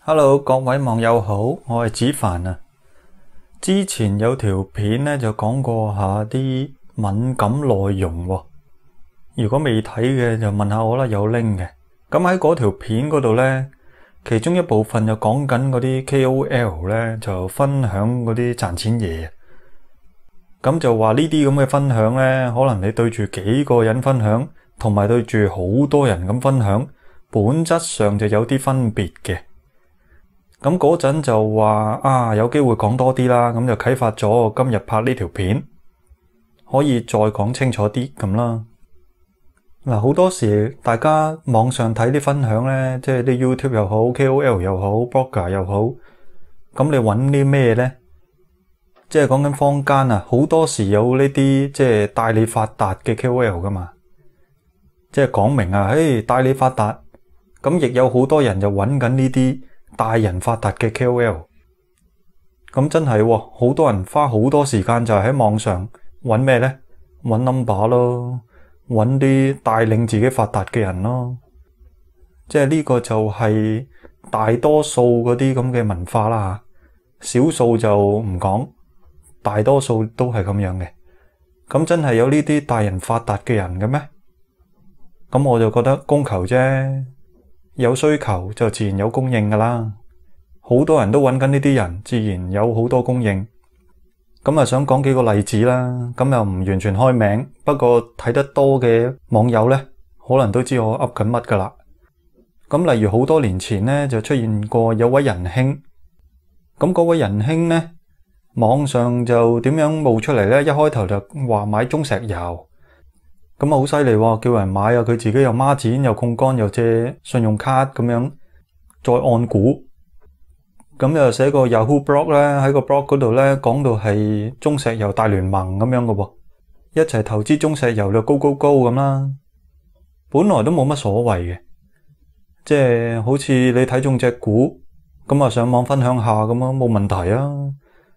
Hello，各位網友好，我係子凡啊。之前有條片咧就講過下啲敏感內容喎，如果未睇嘅就問下我啦，有 link 嘅。咁喺嗰條片嗰度咧，其中一部分就講緊嗰啲 KOL 咧就分享嗰啲賺錢嘢，咁就話呢啲咁嘅分享咧，可能你對住幾個人分享，同埋對住好多人咁分享，本質上就有啲分別嘅。咁嗰陣就話有機會講多啲啦，咁就啟發咗我今日拍呢條片，可以再講清楚啲咁啦。嗱，好多時大家網上睇啲分享呢，即係啲 YouTube 又好 KOL 又好 Blogger 又好，咁你揾啲咩呢？即係講緊坊間啊，好多時有呢啲即係帶你發達嘅 KOL 噶嘛，即係講明啊，帶你發達，咁亦有好多人就揾緊呢啲帶人發達嘅 KOL， 咁真係喎，好多人花好多時間就係喺網上揾咩呢？揾 number 咯，揾啲帶領自己發達嘅人咯，即係呢個就係大多數嗰啲咁嘅文化啦嚇，少數就唔講，大多數都係咁樣嘅。咁真係有呢啲帶人發達嘅人嘅咩？咁我就覺得供求啫。有需求就自然有供應噶啦，好多人都揾緊呢啲人，自然有好多供應。咁啊，想講幾個例子啦，咁又唔完全開名，不過睇得多嘅網友呢，可能都知我噏緊乜噶啦。咁例如好多年前呢，就出現過有位仁兄，咁嗰位仁兄呢，網上就點樣冒出嚟呢？一開頭就話買中石油。咁啊好犀利喎，叫人買啊，佢自己又孖展又槓桿又借信用卡咁樣，再按股，咁又寫個 Yahoo blog 咧，喺個 blog 嗰度咧講到係中石油大聯盟咁樣嘅喎，一齊投資中石油就高咁啦。本來都冇乜所謂嘅，即係好似你睇中隻股，咁啊上網分享下咁啊冇問題啊。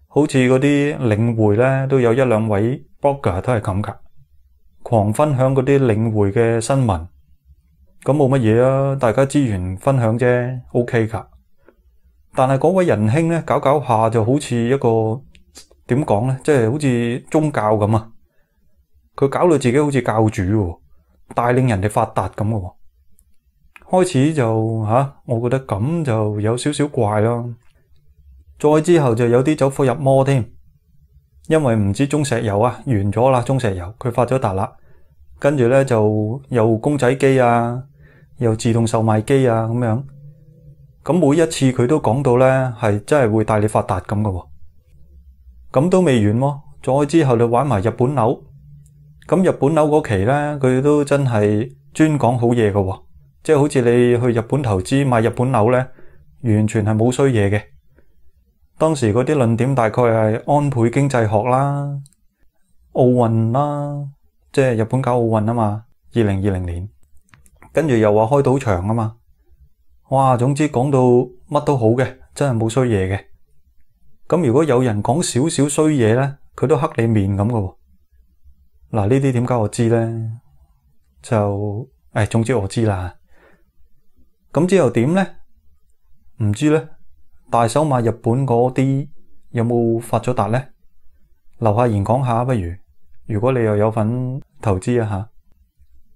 好似嗰啲領匯咧都有一兩位 blogger 都係咁噶。狂分享嗰啲領匯嘅新聞，咁冇乜嘢啊，大家資源分享啫 ，OK 噶。但係嗰位仁兄咧，搞搞下就好似一個點講咧，即係好似宗教咁啊。佢搞到自己好似教主喎，帶領人哋發達咁嘅喎。開始就我覺得咁就有少少怪咯。再之後就有啲走火入魔添。因為唔知中石油完咗啦，中石油佢發咗達啦，跟住咧就又公仔機啊，又自動售賣機啊咁樣，咁每一次佢都講到咧係真係會帶你發達咁嘅喎，咁都未完喎，再之後就玩埋日本樓，咁日本樓嗰期咧佢都真係專講好嘢嘅喎，即係好似你去日本投資買日本樓咧，完全係冇衰嘢嘅。當時嗰啲論點大概係安倍經濟學啦、奧運啦，即係日本搞奧運啊嘛，2020年，跟住又話開賭場啊嘛，哇，總之講到乜都好嘅，真係冇衰嘢嘅。咁如果有人講少少衰嘢咧，佢都黑你面咁嘅喎。嗱，呢啲點解我知咧？就總之我知啦。咁之後點咧？唔知咧。大手買日本嗰啲有冇發咗達呢？留下言講下不如。如果你又有份投資啊吓，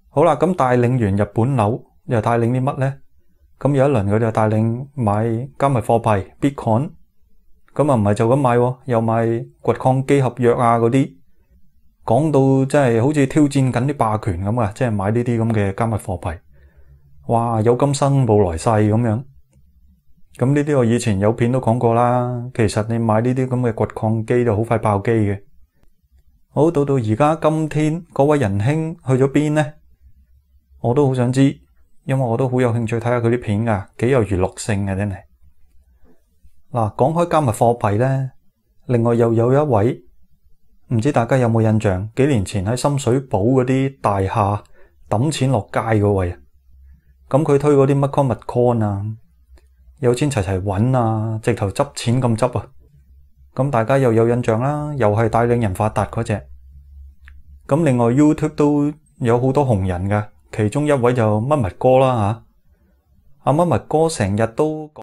好啦，咁帶領完日本樓，又帶領啲乜呢？咁有一輪佢就帶領買加密貨幣 Bitcoin， 咁啊唔係就咁買，又買掘礦機合約啊嗰啲，講到真係好似挑戰緊啲霸權咁啊！即係買呢啲咁嘅加密貨幣，哇，有今生冇來世咁樣。咁呢啲我以前有片都講過啦，其實你買呢啲咁嘅掘礦機就好快爆機嘅。好，到而家今天嗰位仁兄去咗邊呢？我都好想知，因為我都好有興趣睇下佢啲片噶，幾有娛樂性嘅真係。嗱，講開加密貨幣呢，另外又有一位，唔知大家有冇印象？幾年前喺深水埗嗰啲大廈抌錢落街嗰位，咁佢推嗰啲乜 coin 乜 coin 啊，有錢齊齊揾啊，直頭執錢咁執啊！咁大家又有印象啦，又係帶領人發達嗰隻。咁另外 YouTube 都有好多紅人噶，其中一位就乜乜哥啦吓。阿乜乜哥成日都講